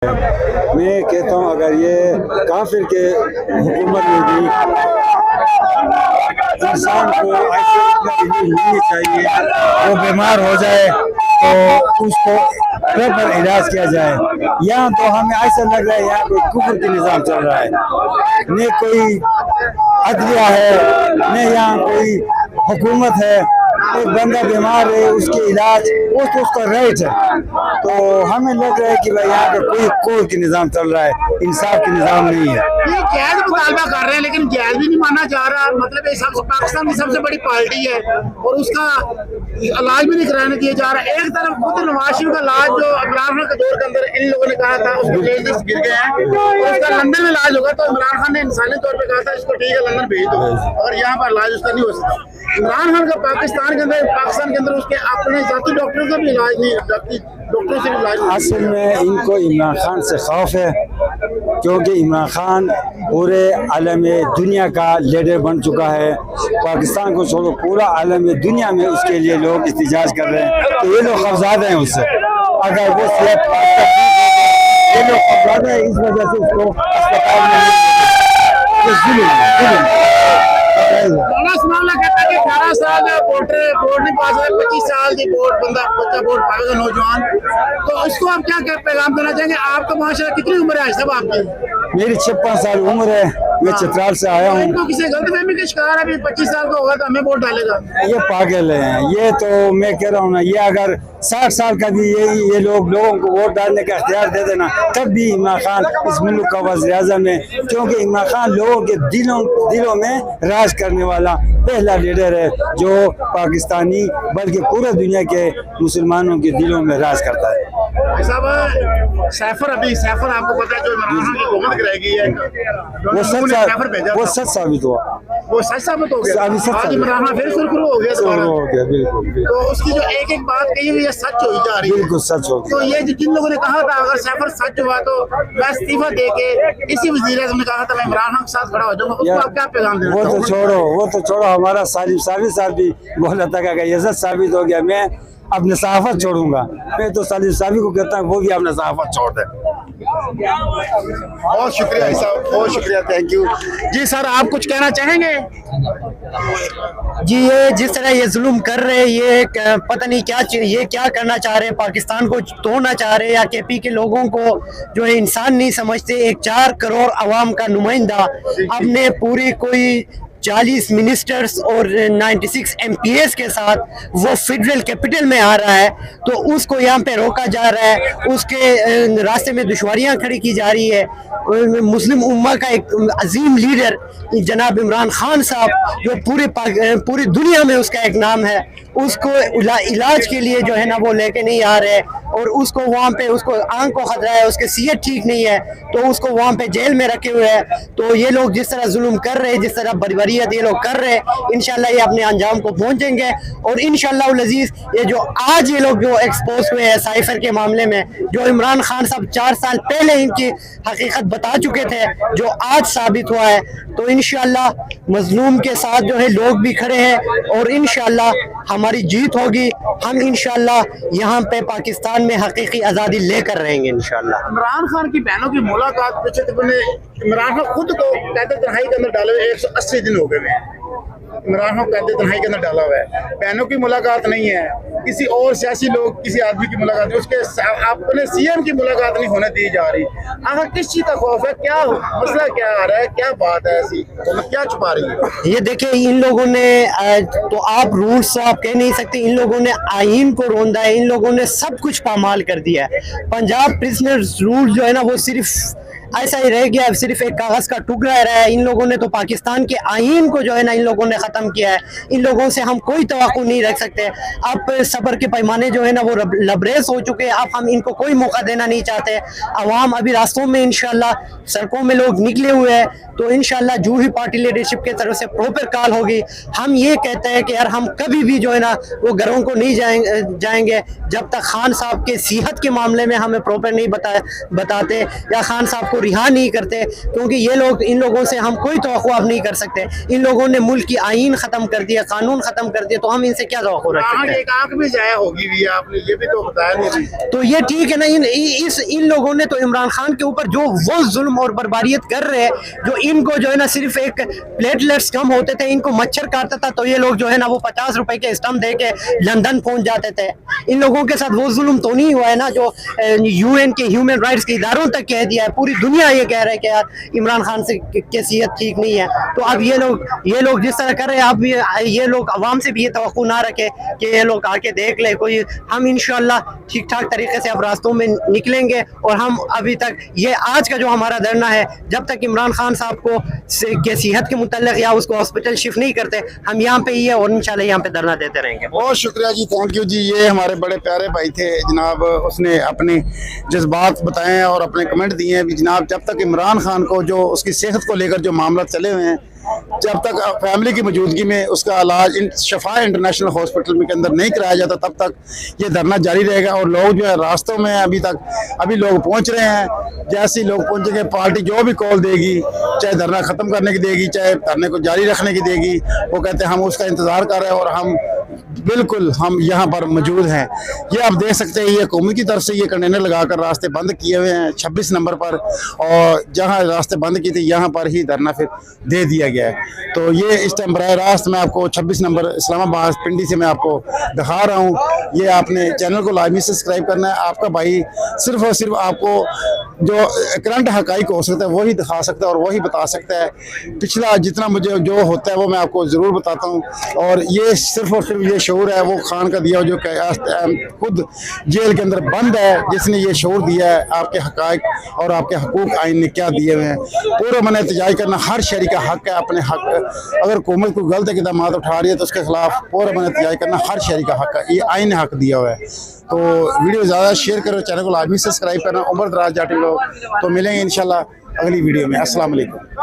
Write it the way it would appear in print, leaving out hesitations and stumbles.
मैं कहता हूँ अगर ये काफिर के हुकूमत में भी इंसान को ऐसे इतना रिलीफ मिलनी चाहिए, वो बीमार हो जाए तो उसको प्रॉपर इलाज किया जाए। यहाँ तो हमें ऐसा लग रहा है यहाँ कोई कुफर के निज़ाम चल रहा है, न कोई अदलिया है न यहाँ कोई हुकूमत है। एक बंदा बीमार है उसके इलाज वो तो उसका राइट है, तो हमें लग रहा है कि भाई यहाँ पर कोई कोर्ट का निज़ाम चल रहा है, इंसाफ का निज़ाम नहीं है। ये जायज मुतालबा कर रहे हैं लेकिन जायज भी नहीं माना जा रहा। मतलब ये पाकिस्तान की सबसे बड़ी पार्टी है और उसका इलाज भी नहीं कराने दिया जा रहा। एक तरफ खुद नवाज शरीफ का इलाज जो इमरान खान के दौर के अंदर इन लोगों ने कहा था उसको जेल से गिर गए हैं और उसका लंदन में इलाज होगा, तो इमरान खान ने इंसानी तौर पर कहा था इसको ठीक है लंदन भेज दो, और यहाँ पर इलाज उसका नहीं हो सकता। इमरान खान का पाकिस्तान के अंदर उसके अपने जाती डॉक्टरों का भी इलाज नहीं, जाती डॉक्टरों से भी इलाज नहीं। असल में इनको इमरान खान से खौफ है, क्योंकि इमरान खान पूरे आलम दुनिया का लीडर बन चुका है। पाकिस्तान को छोड़ो पूरा आलम दुनिया में उसके लिए लोग एहतजाज कर रहे हैं, तो ये लोग खौफज़दा हैं उससे। अगर वो ये लोग खौफज़दा है, इस वजह से उसको अस्पताल में मामला कहता है कि 18 साल वोट नहीं पा सकते, 25 साल की बच्चा वोट पाएगा नौजवान, तो इसको आप क्या पैगाम देना चाहेंगे? आपका माशाल्लाह कितनी उम्र है सब आपकी? मेरी 56 साल उम्र है, मैं चित्राल से आया हूँ। इनको किसी गलतफहमी का शिकार है, 25 साल का होगा तो हमें वोट डालेगा। ये पागल हैं, ये तो मैं कह रहा हूँ ना, ये अगर 60 साल का भी ये लोगों को वोट डालने का इख्तियार दे देना, तब भी इमरान खान इस मुल्क का वज़ीर-ए-आज़म है, क्योंकि इमरान खान लोगों के दिलों में राज करने वाला पहला लीडर है जो पाकिस्तानी बल्कि पूरे दुनिया के मुसलमानों के दिलों में राज करता है। सैफर आपको पता है जो इमरान खान की हुकूमत गिराएगी है, वो सच साबित हुआ, वो सच साबित हो गया। आज इमरान खान फिर सुरखरू हो गया दोबारा, हो गया बिल्कुल। तो उसकी जो एक एक बात कही हुई है सच हो जा रही है, बिल्कुल सच हो गया। तो ये जिन लोगों ने कहा था अगर सैफर सच हुआ तो मैं इस्तीफा दे के इसी वज़ीर-ए-आज़म ने कहा था मैं इमरान खान के साथ खड़ा हो जाऊंगा, उसको आप क्या पैगाम देना? वो तो छोड़ो हमारा सालिम साहब भी बोला था कि ये सच साबित हो गया मैं अपने सहाफत छोड़ूंगा। मैं तो सालिम साहब को कहता हूँ वो भी अपना सहाफत छोड़ दे। बहुत शुक्रिया साहब, बहुत शुक्रिया, थैंक यू जी। सर आप कुछ कहना चाहेंगे? जी ये जिस तरह ये जुल्म कर रहे हैं, ये पता नहीं ये क्या करना चाह रहे हैं, पाकिस्तान को तोड़ना चाह रहे हैं या केपी के लोगों को जो है इंसान नहीं समझते। एक 4 करोड़ अवाम का नुमाइंदा अपने पूरी कोई 40 मिनिस्टर्स और 96 MPs के साथ वो फेडरल कैपिटल में आ रहा है, तो उसको यहाँ पे रोका जा रहा है, उसके रास्ते में दुश्वारियाँ खड़ी की जा रही है। मुस्लिम उम्मा का एक अजीम लीडर जनाब इमरान खान साहब जो पूरी दुनिया में उसका एक नाम है, उसको इलाज के लिए जो है ना वो लेके नहीं आ रहे और उसको वहाँ पे उसको आंख को खतरा है, उसके सेहत ठीक नहीं है तो उसको वहाँ पे जेल में रखे हुए हैं। तो ये लोग जिस तरह जुल्म कर रहे हैं, जिस तरह बर्बरियत ये लोग कर रहे हैं, इंशाल्लाह ये अपने अंजाम को पहुँचेंगे। और इंशाल्लाह अज़ीज़ ये जो आज ये लोग जो एक्सपोज हुए हैं साइफर के मामले में, जो इमरान खान साहब 4 साल पहले इनकी हकीकत बता चुके थे, जो आज साबित हुआ है, तो इंशाल्लाह मजलूम के साथ जो है लोग भी खड़े हैं और इंशाल्लाह हमारी जीत होगी। हम इंशाल्लाह यहाँ पे पाकिस्तान में हकीकी आज़ादी लेकर रहेंगे इंशाल्लाह। इमरान खान की बहनों की मुलाकात पीछे इमरान खान खुद को कैद तन्हाई के अंदर डाले हुए 180 दिन हो गए हैं। इमरान खान कैद तन्हाई के अंदर डाला हुआ है, बहनों की मुलाकात नहीं है, किसी और सियासी लोग किसी आदमी की मुलाकात नहीं, उसके अपने CM की मुलाकात नहीं होने दी जा रही। आखिर किस चीज का खौफ है? क्या मसला क्या आ रहा है? क्या बात है ऐसी तो क्या छुपा रही है? ये देखिए इन लोगों ने तो आप रूल्स आप कह नहीं सकते, इन लोगों ने आईन को रोंदा है, इन लोगों ने सब कुछ पामाल कर दिया है। पंजाब प्रिजनर्स रूल जो है ना वो सिर्फ ऐसा ही रह गया, सिर्फ एक कागज का टुकड़ा रहा है। इन लोगों ने तो पाकिस्तान के आईन को जो है ना इन लोगों ने खत्म किया है। इन लोगों से हम कोई तवक्कुह नहीं रख सकते। अब सब्र के पैमाने जो है ना वो लबरेज हो चुके हैं। अब हम इनको कोई मौका देना नहीं चाहते। अवाम अभी रास्तों में इंशाल्लाह सड़कों में लोग निकले हुए हैं, तो इंशाल्लाह जो ही पार्टी लीडरशिप की तरफ से प्रॉपर कॉल होगी, हम ये कहते हैं कि यार हम कभी भी जो है ना वो घरों को नहीं जाएंगे जब तक खान साहब के सेहत के मामले में हमें प्रॉपर नहीं बताते या खान साहब को रिहा नहीं करते, क्योंकि ये लोग, इन लोगों से हम कोई तवक्को अब नहीं कर सकते। इन लोगों ने मुल्क की आईन ख़त्म कर दिया, कानून ख़त्म कर दिया, तो हम इनसे क्या तवक्को रख सकते हैं? एक आंख भी जाया होगी भी, आपने ये भी तो बताया नहीं। तो ये ठीक है ना, इन लोगों ने तो इमरान खान के ऊपर जो वो जुल्म और बर्बारियत कर रहे हैं, जो इनको जो है ना सिर्फ एक प्लेटलेट्स कम होते थे, इनको मच्छर काटता था, तो ये लोग जो है ना वो 50 रुपए के स्टम्प दे के लंदन पहुंच जाते थे। इन लोगों के साथ वो जुल्म तो नहीं हुआ है ना जो UN के ह्यूमन राइट्स के इदारों तक कह दिया है। पूरी दुनिया ये कह रहा है कि यार इमरान खान से की सेहत ठीक नहीं है। तो अब ये लोग जिस तरह कर रहे हैं, अब ये लोग अवाम से भी ये तवक्को ना रखे कि ये लोग आके देख ले कोई। हम इंशाल्लाह ठीक ठाक तरीके से अब रास्तों में निकलेंगे, और हम अभी तक ये आज का जो हमारा धरना है, जब तक इमरान खान साहब को सेहत के मुतल्लिक या उसको हॉस्पिटल शिफ्ट नहीं करते, हम यहाँ पे ही है और इंशाल्लाह यहाँ पे धरना देते रहेंगे। बहुत शुक्रिया जी, थैंक यू जी। ये हमारे बड़े प्यारे भाई थे जनाब, उसने अपने जज्बात बताए हैं और अपने कमेंट दिए हैं भी जनाब, जब तक इमरान खान को जो उसकी सेहत को लेकर जो मामला चले हुए हैं, जब तक फैमिली की मौजूदगी में उसका इलाज शफा इंटरनेशनल हॉस्पिटल में के अंदर नहीं कराया जाता, तब तक ये धरना जारी रहेगा। और लोग जो है रास्तों में अभी लोग पहुंच रहे हैं। जैसे ही लोग पहुंचेंगे, पार्टी जो भी कॉल देगी, चाहे धरना ख़त्म करने की देगी, चाहे धरने को जारी रखने की देगी, वो कहते हैं हम उसका इंतज़ार कर रहे हैं और हम बिल्कुल हम यहाँ पर मौजूद हैं। ये आप देख सकते हैं, ये हुकूमत की तरफ से ये कंटेनर लगाकर रास्ते बंद किए हुए हैं 26 नंबर पर, और जहाँ रास्ते बंद किए थे यहाँ पर ही धरना फिर दे दिया गया है। तो ये इस टाइम बराह रास्त मैं आपको 26 नंबर इस्लामाबाद पिंडी से मैं आपको दिखा रहा हूँ। ये आपने चैनल को लाजमी सब्सक्राइब करना है। आपका भाई सिर्फ और सिर्फ आपको जो करंट हकाइक हो सकता है वही दिखा सकता है और वही बता सकता है। पिछला जितना मुझे जो होता है वो मैं आपको ज़रूर बताता हूँ। और ये सिर्फ और सिर्फ ये शऊर है वो खान का दिया, जो खुद जेल के अंदर बंद है, जिसने ये शऊर दिया है आपके हकाइक और आपके हकूक आइन ने क्या दिए हुए हैं। पूरा मैंने एहतजाज करना हर शहरी का हक है, अपने हक, अगर हुकूमत को गलत इक़दाम उठा रही है तो उसके खिलाफ पूरा मैंने एहतजाज करना हर शहरी का हक है। ये आइन ने हक दिया हुआ है। तो वीडियो ज़्यादा शेयर करो, चैनल को लाजमी सब्सक्राइब करना। उम्र दराज जाटे लोग, तो मिलेंगे इंशाल्लाह अगली वीडियो में। अस्सलाम वालेकुम।